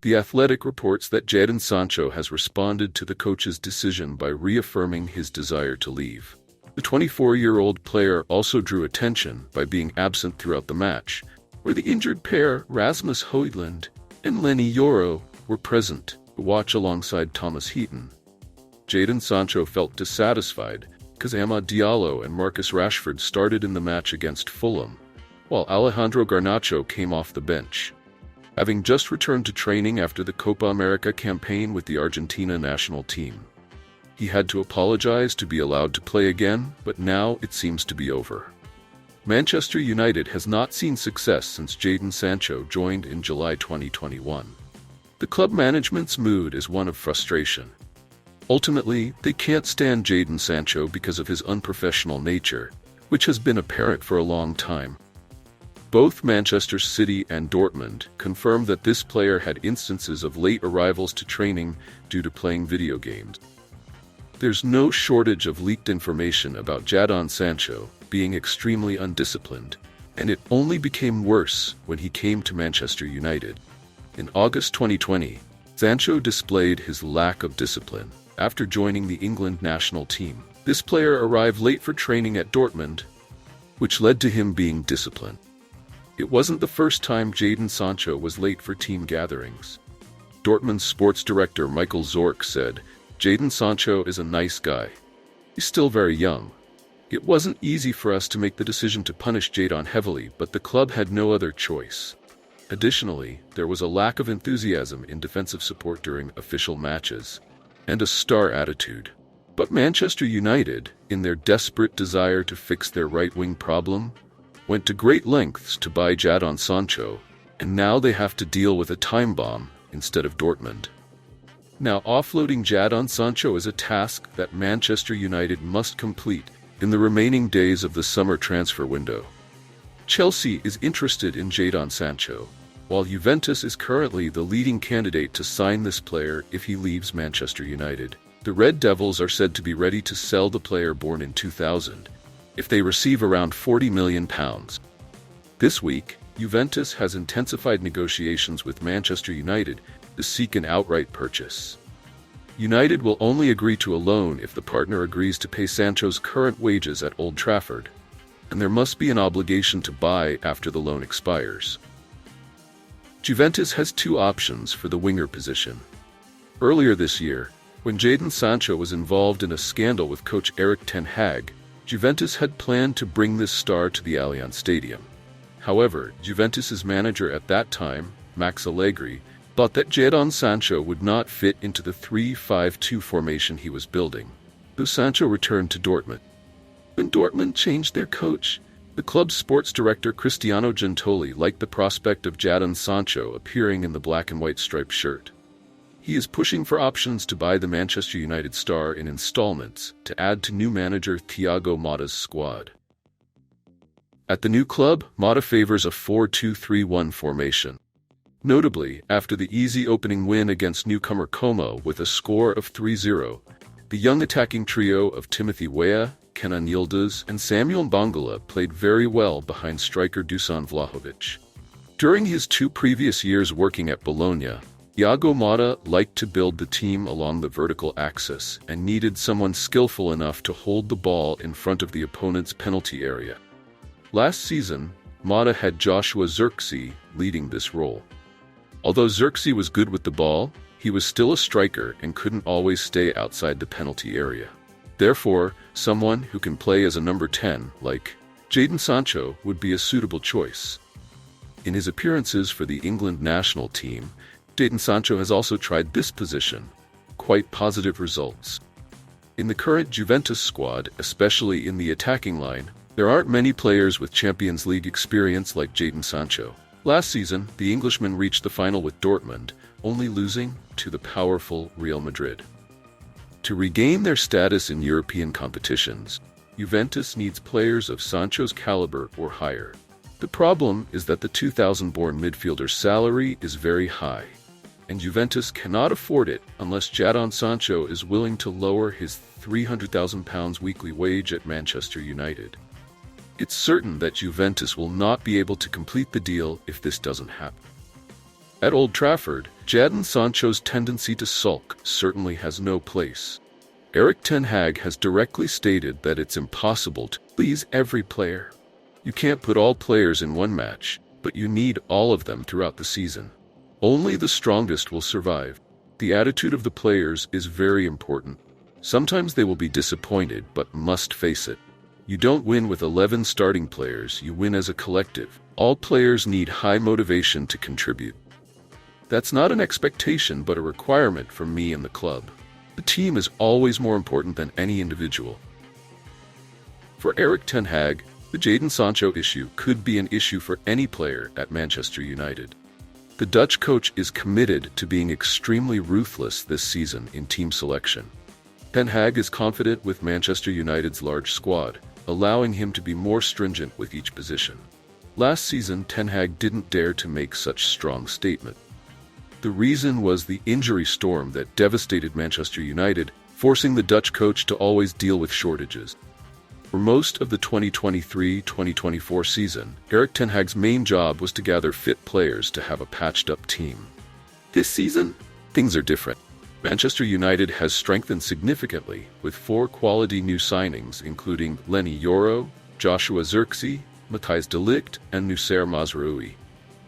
The Athletic reports that Jadon Sancho has responded to the coach's decision by reaffirming his desire to leave. The 24-year-old player also drew attention by being absent throughout the match, where the injured pair Rasmus Højlund and Lenny Yoro were present to watch alongside Thomas Heaton. Jadon Sancho felt dissatisfied because Amad Diallo and Marcus Rashford started in the match against Fulham, while Alejandro Garnacho came off the bench. Having just returned to training after the Copa America campaign with the Argentina national team, he had to apologize to be allowed to play again, but now it seems to be over. Manchester United has not seen success since Jadon Sancho joined in July 2021. The club management's mood is one of frustration. Ultimately, they can't stand Jadon Sancho because of his unprofessional nature, which has been apparent for a long time. Both Manchester City and Dortmund confirmed that this player had instances of late arrivals to training due to playing video games. There's no shortage of leaked information about Jadon Sancho being extremely undisciplined, and it only became worse when he came to Manchester United. In August 2020, Sancho displayed his lack of discipline after joining the England national team. This player arrived late for training at Dortmund, which led to him being disciplined. It wasn't the first time Jadon Sancho was late for team gatherings. Dortmund's sports director Michael Zorc said, "Jadon Sancho is a nice guy. He's still very young. It wasn't easy for us to make the decision to punish Jadon heavily, but the club had no other choice." Additionally, there was a lack of enthusiasm in defensive support during official matches, and a star attitude. But Manchester United, in their desperate desire to fix their right-wing problem, went to great lengths to buy Jadon Sancho, and now they have to deal with a time bomb instead of Dortmund. Now, offloading Jadon Sancho is a task that Manchester United must complete in the remaining days of the summer transfer window. Chelsea is interested in Jadon Sancho, while Juventus is currently the leading candidate to sign this player if he leaves Manchester United. The Red Devils are said to be ready to sell the player born in 2000, if they receive around £40 million. This week, Juventus has intensified negotiations with Manchester United to seek an outright purchase. United will only agree to a loan if the partner agrees to pay Sancho's current wages at Old Trafford, and there must be an obligation to buy after the loan expires. Juventus has two options for the winger position. Earlier this year, when Jadon Sancho was involved in a scandal with coach Erik ten Hag, Juventus had planned to bring this star to the Allianz Stadium. However, Juventus's manager at that time, Max Allegri, thought that Jadon Sancho would not fit into the 3-5-2 formation he was building, so Sancho returned to Dortmund. When Dortmund changed their coach, the club's sports director Cristiano Gentoli liked the prospect of Jadon Sancho appearing in the black and white striped shirt. He is pushing for options to buy the Manchester United star in installments to add to new manager Thiago Motta's squad. At the new club, Motta favors a 4-2-3-1 formation. Notably, after the easy opening win against newcomer Como with a score of 3-0, the young attacking trio of Timothy Weah, Kenan Yildiz, and Samuel Mbangala played very well behind striker Dusan Vlahovic. During his 2 previous years working at Bologna, Thiago Motta liked to build the team along the vertical axis and needed someone skillful enough to hold the ball in front of the opponent's penalty area. Last season, Motta had Joshua Zirkzee leading this role. Although Zirkzee was good with the ball, he was still a striker and couldn't always stay outside the penalty area. Therefore, someone who can play as a number 10, like Jadon Sancho, would be a suitable choice. In his appearances for the England national team, Jadon Sancho has also tried this position. Quite positive results. In the current Juventus squad, especially in the attacking line, there aren't many players with Champions League experience like Jadon Sancho. Last season, the Englishman reached the final with Dortmund, only losing to the powerful Real Madrid. To regain their status in European competitions, Juventus needs players of Sancho's caliber or higher. The problem is that the 2000-born midfielder's salary is very high, and Juventus cannot afford it unless Jadon Sancho is willing to lower his £300,000 weekly wage at Manchester United. It's certain that Juventus will not be able to complete the deal if this doesn't happen. At Old Trafford, Jadon Sancho's tendency to sulk certainly has no place. Erik ten Hag has directly stated that it's impossible to please every player. You can't put all players in one match, but you need all of them throughout the season. Only the strongest will survive. The attitude of the players is very important. Sometimes they will be disappointed, but must face it. You don't win with 11 starting players, you win as a collective. All players need high motivation to contribute. That's not an expectation, but a requirement from me and the club. The team is always more important than any individual. For Erik ten Hag, the Jadon Sancho issue could be an issue for any player at Manchester United. The Dutch coach is committed to being extremely ruthless this season in team selection. Ten Hag is confident with Manchester United's large squad, allowing him to be more stringent with each position. Last season, Ten Hag didn't dare to make such strong statement. The reason was the injury storm that devastated Manchester United, forcing the Dutch coach to always deal with shortages. For most of the 2023-2024 season, Erik ten Hag's main job was to gather fit players to have a patched-up team. This season, things are different. Manchester United has strengthened significantly with 4 quality new signings, including Leny Yoro, Joshua Zirkzee, Matthijs de Ligt, and Noussair Mazraoui.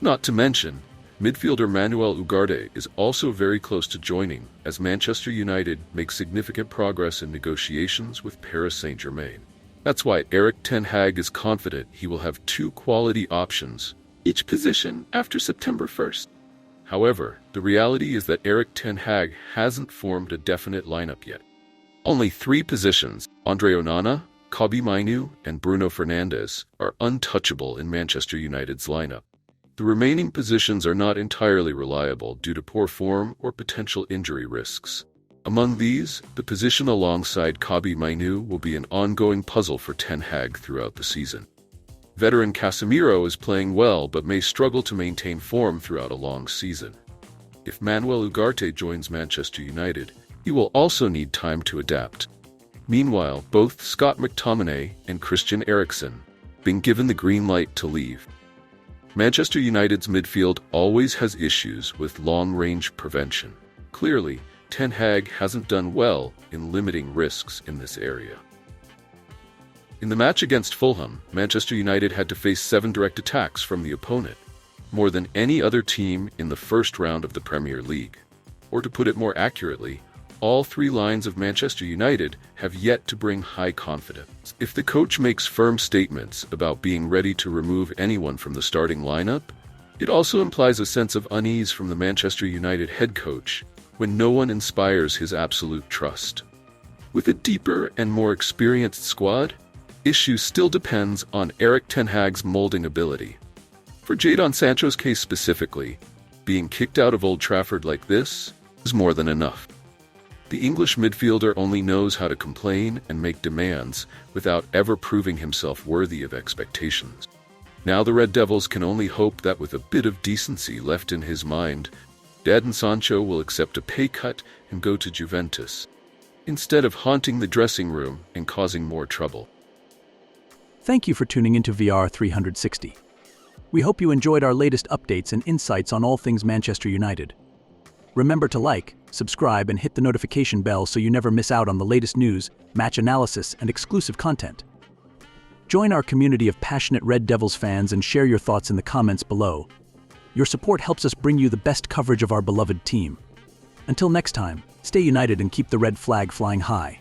Not to mention, midfielder Manuel Ugarte is also very close to joining, as Manchester United makes significant progress in negotiations with Paris Saint-Germain. That's why Erik ten Hag is confident he will have 2 quality options, each position after September 1st. However, the reality is that Erik ten Hag hasn't formed a definite lineup yet. Only 3 positions, Andre Onana, Kobbie Mainoo, and Bruno Fernandes, are untouchable in Manchester United's lineup. The remaining positions are not entirely reliable due to poor form or potential injury risks. Among these, the position alongside Kobbie Mainoo will be an ongoing puzzle for ten Hag throughout the season. Veteran Casemiro is playing well but may struggle to maintain form throughout a long season. If Manuel Ugarte joins Manchester United, he will also need time to adapt. Meanwhile, both Scott McTominay and Christian Eriksen have been given the green light to leave. Manchester United's midfield always has issues with long-range prevention. Clearly, Ten Hag hasn't done well in limiting risks in this area. In the match against Fulham, Manchester United had to face 7 direct attacks from the opponent, more than any other team in the first round of the Premier League. Or to put it more accurately, all 3 lines of Manchester United have yet to bring high confidence. If the coach makes firm statements about being ready to remove anyone from the starting lineup, it also implies a sense of unease from the Manchester United head coach when no one inspires his absolute trust. With a deeper and more experienced squad, issue still depends on Erik ten Hag's molding ability. For Jadon Sancho's case specifically, being kicked out of Old Trafford like this is more than enough. The English midfielder only knows how to complain and make demands without ever proving himself worthy of expectations. Now the Red Devils can only hope that with a bit of decency left in his mind, Jadon Sancho will accept a pay cut and go to Juventus, instead of haunting the dressing room and causing more trouble. Thank you for tuning into VR 360. We hope you enjoyed our latest updates and insights on all things Manchester United. Remember to like, subscribe, and hit the notification bell so you never miss out on the latest news, match analysis, and exclusive content. Join our community of passionate Red Devils fans and share your thoughts in the comments below. Your support helps us bring you the best coverage of our beloved team. Until next time, stay united and keep the red flag flying high.